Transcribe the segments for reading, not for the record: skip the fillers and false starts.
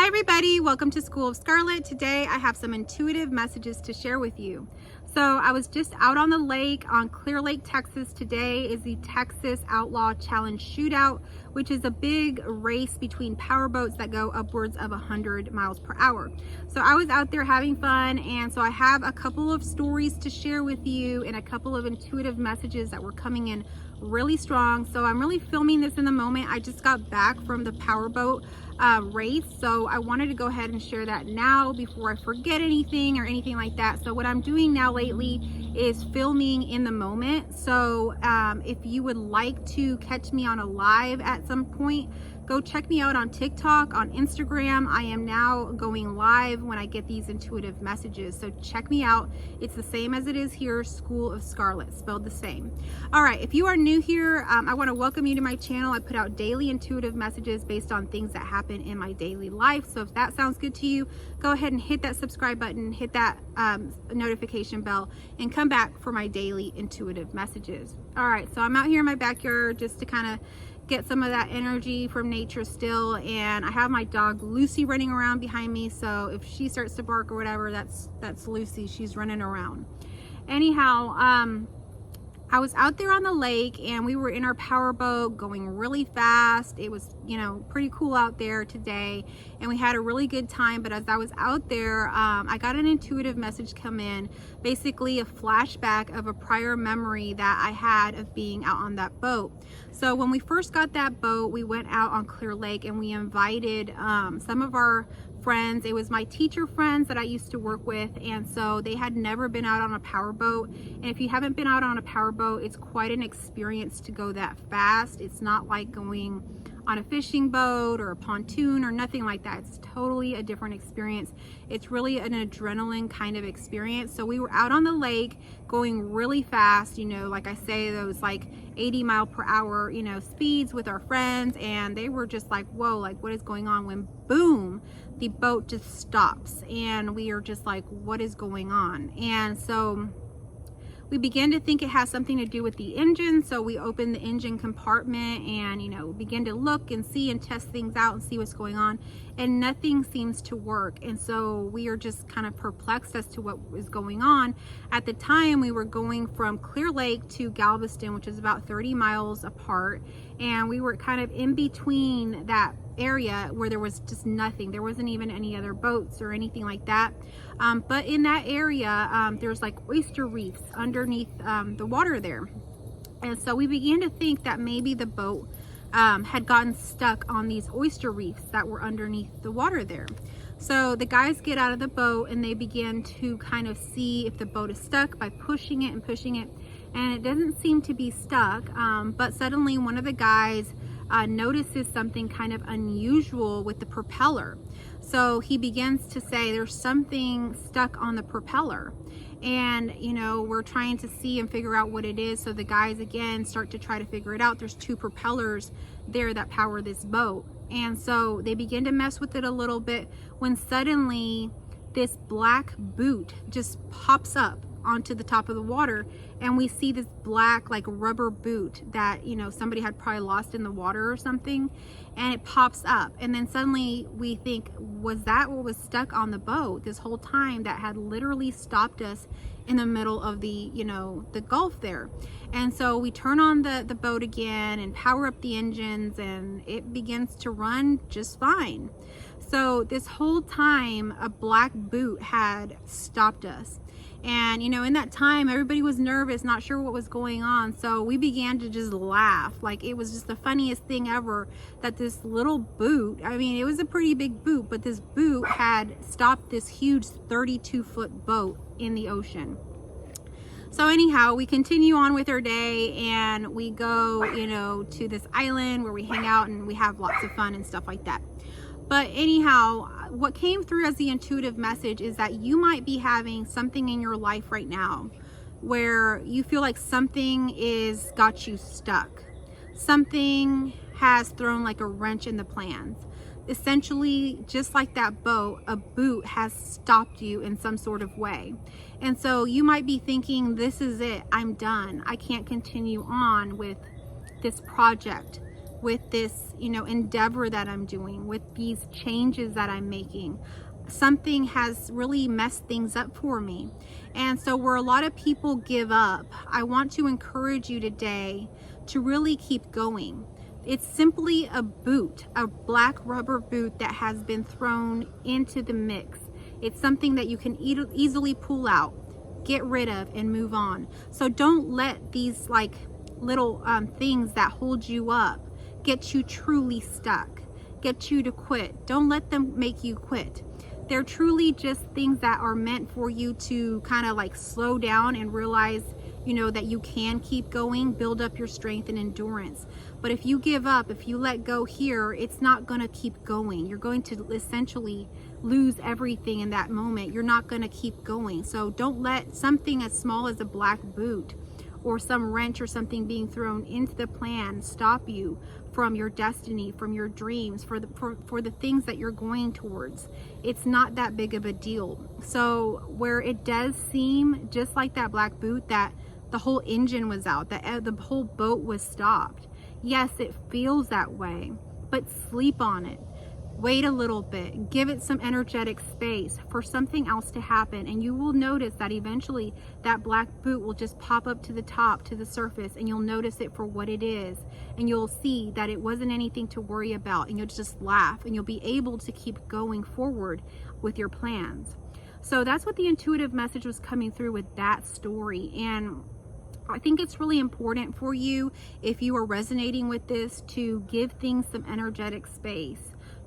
Hi everybody, welcome to School of Scarlett. Today I have some intuitive messages to share with you. So I was just out on the lake on Clear Lake, Texas. Today is the Texas Outlaw Challenge Shootout, which is a big race between powerboats that go upwards of 100 miles per hour. So I was out there having fun, and so I have a couple of stories to share with you and a couple of intuitive messages that were coming in really strong. So I'm really filming this in the moment. I just got back from the powerboat race, so I wanted to go ahead and share that now before I forget anything or anything like that. So what I'm doing now lately is filming in the moment. So if you would like to catch me on a live at some point, go check me out on TikTok, on Instagram. I am now going live when I get these intuitive messages. So check me out. It's the same as it is here, School of Scarlett, spelled the same. All right, if you are new here, I want to welcome you to my channel. I put out daily intuitive messages based on things that happen in my daily life. So if that sounds good to you, go ahead and hit that subscribe button, hit that notification bell, and come back for my daily intuitive messages. All right, so I'm out here in my backyard just to kind of get some of that energy from nature still, and I have my dog Lucy running around behind me, so if she starts to bark or whatever, that's Lucy. She's running around. Anyhow, I was out there on the lake and we were in our powerboat going really fast. It was, pretty cool out there today, and we had a really good time. But as I was out there, I got an intuitive message come in, basically a flashback of a prior memory that I had of being out on that boat. So when we first got that boat, we went out on Clear Lake and we invited some of our friends. It was my teacher friends that I used to work with, and so they had never been out on a powerboat. And if you haven't been out on a powerboat, it's quite an experience to go that fast. It's not like going on a fishing boat or a pontoon or nothing like that. It's totally a different experience. It's really an adrenaline kind of experience. So we were out on the lake going really fast, like I say, those like 80 mile per hour, speeds with our friends, and they were just like, whoa, like what is going on? When boom, the boat just stops, and we are just like, what is going on? And so we began to think it has something to do with the engine. So we opened the engine compartment and, begin to look and see and test things out and see what's going on, and nothing seems to work. And so we are just kind of perplexed as to what is going on. At the time, we were going from Clear Lake to Galveston, which is about 30 miles apart, and we were kind of in between that area where there was just nothing. There wasn't even any other boats or anything like that. But in that area, there's like oyster reefs underneath the water there. And so we began to think that maybe the boat had gotten stuck on these oyster reefs that were underneath the water there. So the guys get out of the boat and they begin to kind of see if the boat is stuck by pushing it and pushing it. And it doesn't seem to be stuck, but suddenly one of the guys notices something kind of unusual with the propeller. So he begins to say there's something stuck on the propeller, and we're trying to see and figure out what it is. So the guys again start to try to figure it out. There's two propellers there that power this boat, and so they begin to mess with it a little bit when suddenly this black boot just pops up onto the top of the water, and we see this black like rubber boot that somebody had probably lost in the water or something, and it pops up. And then suddenly we think, was that what was stuck on the boat this whole time that had literally stopped us in the middle of the the Gulf there? And so we turn on the boat again and power up the engines, and it begins to run just fine. So this whole time a black boot had stopped us. And in that time everybody was nervous, not sure what was going on, so we began to just laugh. Like it was just the funniest thing ever that this little boot, I mean it was a pretty big boot, but this boot had stopped this huge 32-foot boat in the ocean. So anyhow, we continue on with our day and we go to this island where we hang out and we have lots of fun and stuff like that. But anyhow, what came through as the intuitive message is that you might be having something in your life right now where you feel like something is got you stuck. Something has thrown like a wrench in the plans. Essentially, just like that boat, a boot has stopped you in some sort of way. And so you might be thinking, this is it, I'm done. I can't continue on with this project. with this, endeavor that I'm doing, with these changes that I'm making. Something has really messed things up for me. And so where a lot of people give up, I want to encourage you today to really keep going. It's simply a boot, a black rubber boot that has been thrown into the mix. It's something that you can easily pull out, get rid of, and move on. So don't let these little things that hold you up get you truly stuck, get you to quit. Don't let them make you quit. They're truly just things that are meant for you to kind of slow down and realize, that you can keep going, build up your strength and endurance. But if you give up, if you let go here, it's not going to keep going. You're going to essentially lose everything in that moment. You're not going to keep going. So don't let something as small as a black boot or some wrench or something being thrown into the plan stop you from your destiny, from your dreams, for the things that you're going towards. It's not that big of a deal. So where it does seem just like that black boot, that the whole engine was out, that the whole boat was stopped. Yes, it feels that way, but sleep on it. Wait a little bit, give it some energetic space for something else to happen, and you will notice that eventually that black boot will just pop up to the top, to the surface, and you'll notice it for what it is, and you'll see that it wasn't anything to worry about, and you'll just laugh, and you'll be able to keep going forward with your plans. So that's what the intuitive message was coming through with that story. And I think it's really important for you, if you are resonating with this, to give things some energetic space,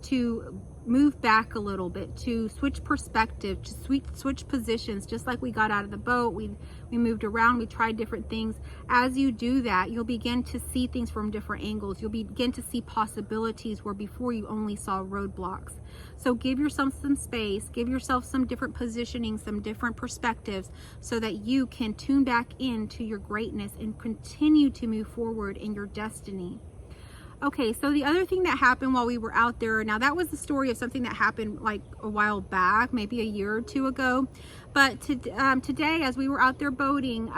to move back a little bit, to switch perspective, to switch positions. Just like we got out of the boat, we moved around, we tried different things. As you do that, you'll begin to see things from different angles. You'll begin to see possibilities where before you only saw roadblocks. So give yourself some space, give yourself some different positioning, some different perspectives, so that you can tune back into your greatness and continue to move forward in your destiny. Okay, so the other thing that happened while we were out there, now that was the story of something that happened a while back, maybe a year or two ago. But today, as we were out there boating,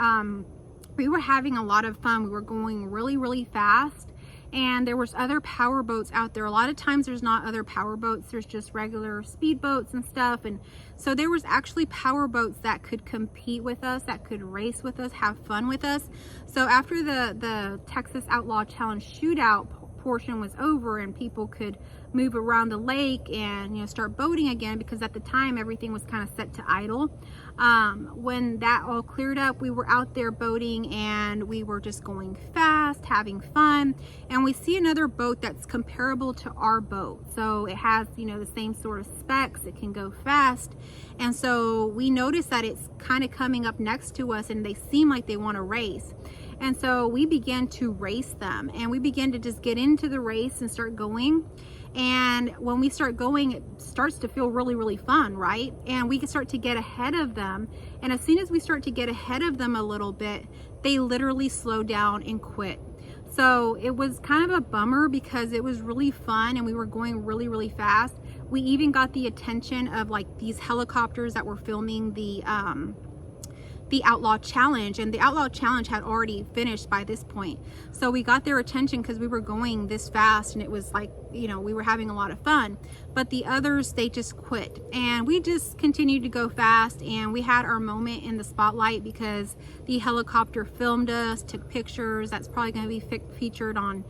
we were having a lot of fun. We were going really, really fast, and there was other power boats out there. A lot of times there's not other power boats, there's just regular speed boats and stuff. And so there was actually power boats that could compete with us, that could race with us, have fun with us. So after the Texas Outlaw Challenge shootout portion was over and people could move around the lake and start boating again, because at the time everything was kind of set to idle, when that all cleared up, we were out there boating and we were just going fast, having fun, and we see another boat that's comparable to our boat. So it has the same sort of specs, it can go fast, and so we notice that it's kind of coming up next to us and they seem like they want to race. And so we began to race them, and we began to just get into the race and start going. And when we start going, it starts to feel really, really fun, right? And we can start to get ahead of them. And as soon as we start to get ahead of them a little bit, they literally slow down and quit. So it was kind of a bummer because it was really fun and we were going really, really fast. We even got the attention of these helicopters that were filming the Outlaw Challenge, and the Outlaw Challenge had already finished by this point. So we got their attention because we were going this fast, and it was we were having a lot of fun. But the others, they just quit, and we just continued to go fast, and we had our moment in the spotlight because the helicopter filmed us, took pictures. That's probably going to be featured on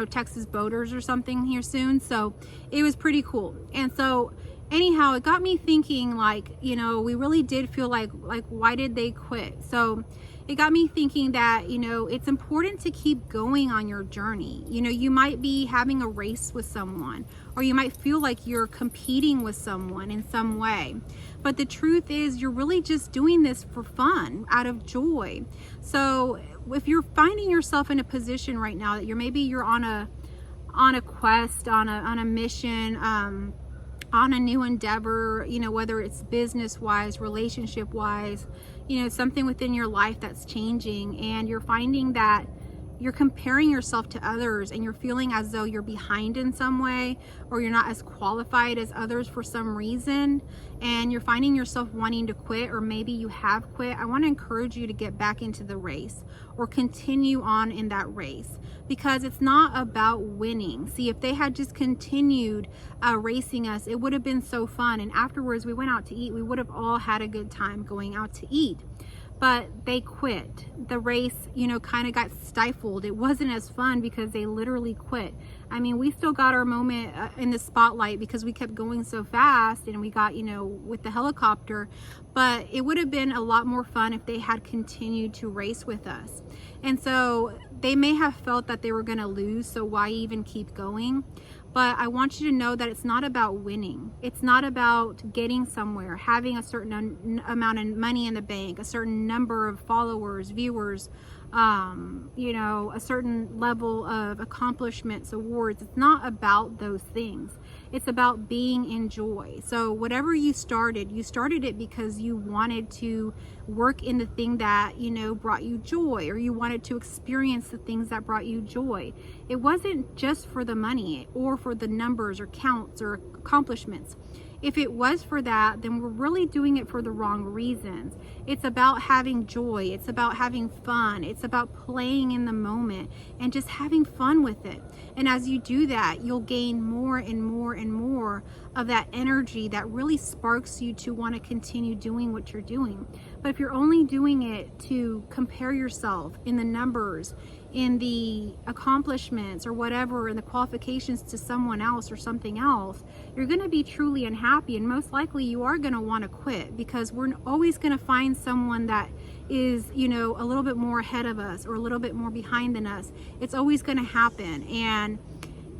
Texas Boaters or something here soon. So it was pretty cool. And so anyhow, it got me thinking, we really did feel like why did they quit? So it got me thinking that, it's important to keep going on your journey. You might be having a race with someone, or you might feel like you're competing with someone in some way. But the truth is, you're really just doing this for fun, out of joy. So if you're finding yourself in a position right now that you're on a quest, on a mission, on a new endeavor, whether it's business wise, relationship wise, something within your life that's changing, and you're finding that you're comparing yourself to others and you're feeling as though you're behind in some way, or you're not as qualified as others for some reason, and you're finding yourself wanting to quit, or maybe you have quit, I want to encourage you to get back into the race or continue on in that race, because it's not about winning. See, if they had just continued racing us, it would have been so fun, and afterwards we went out to eat, we would have all had a good time going out to eat. But they quit. The race, kind of got stifled. It wasn't as fun because they literally quit. I mean, we still got our moment in the spotlight because we kept going so fast, and we got, with the helicopter. But it would have been a lot more fun if they had continued to race with us. And so they may have felt that they were going to lose, so why even keep going? But I want you to know that it's not about winning. It's not about getting somewhere, having a certain amount of money in the bank, a certain number of followers, viewers, a certain level of accomplishments, awards. It's not about those things. It's about being in joy. So whatever you started it because you wanted to work in the thing that, brought you joy, or you wanted to experience the things that brought you joy. It wasn't just for the money or for the numbers or counts or accomplishments. If it was for that, then we're really doing it for the wrong reasons. It's about having joy. It's about having fun. It's about playing in the moment and just having fun with it. And as you do that, you'll gain more and more and more of that energy that really sparks you to want to continue doing what you're doing. But if you're only doing it to compare yourself in the numbers, in the accomplishments or whatever, in the qualifications to someone else or something else, you're going to be truly unhappy, and most likely you are going to want to quit, because we're always going to find someone that is, a little bit more ahead of us or a little bit more behind than us. It's always going to happen, and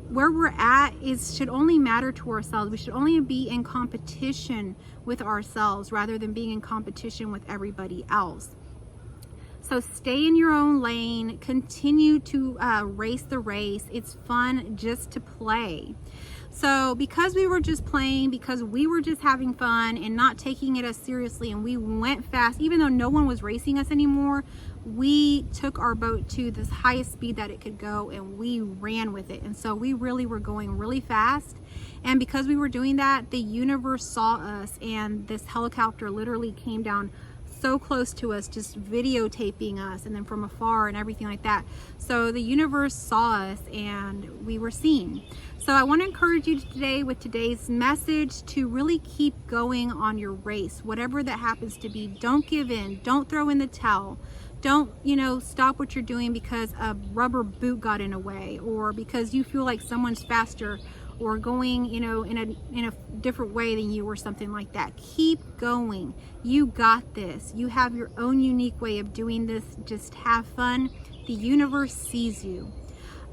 where we're at should only matter to ourselves. We should only be in competition with ourselves rather than being in competition with everybody else. So stay in your own lane, continue to race the race. It's fun just to play. So because we were just playing, because we were just having fun and not taking it as seriously, and we went fast, even though no one was racing us anymore, we took our boat to the highest speed that it could go, and we ran with it. And so we really were going really fast. And because we were doing that, the universe saw us, and this helicopter literally came down so close to us, just videotaping us, and then from afar and everything like that. So the universe saw us and we were seen. So I want to encourage you today with today's message to really keep going on your race, whatever that happens to be. Don't give in. Don't throw in the towel. Don't, stop what you're doing because a rubber boot got in a way, or because you feel like someone's faster or going, in a different way than you, or something like that. Keep going. You got this. You have your own unique way of doing this. Just have fun. The universe sees you.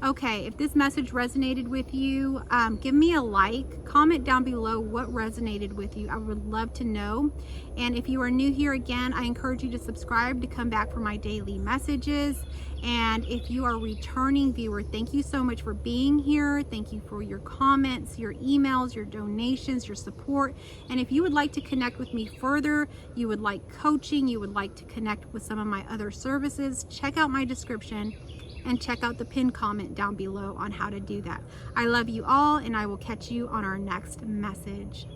Okay, if this message resonated with you, give me a like, comment down below what resonated with you. I would love to know. And if you are new here, again, I encourage you to subscribe to come back for my daily messages. And if you are a returning viewer, thank you so much for being here. Thank you for your comments, your emails, your donations, your support. And if you would like to connect with me further, you would like coaching, you would like to connect with some of my other services, check out my description and check out the pinned comment down below on how to do that. I love you all, and I will catch you on our next message.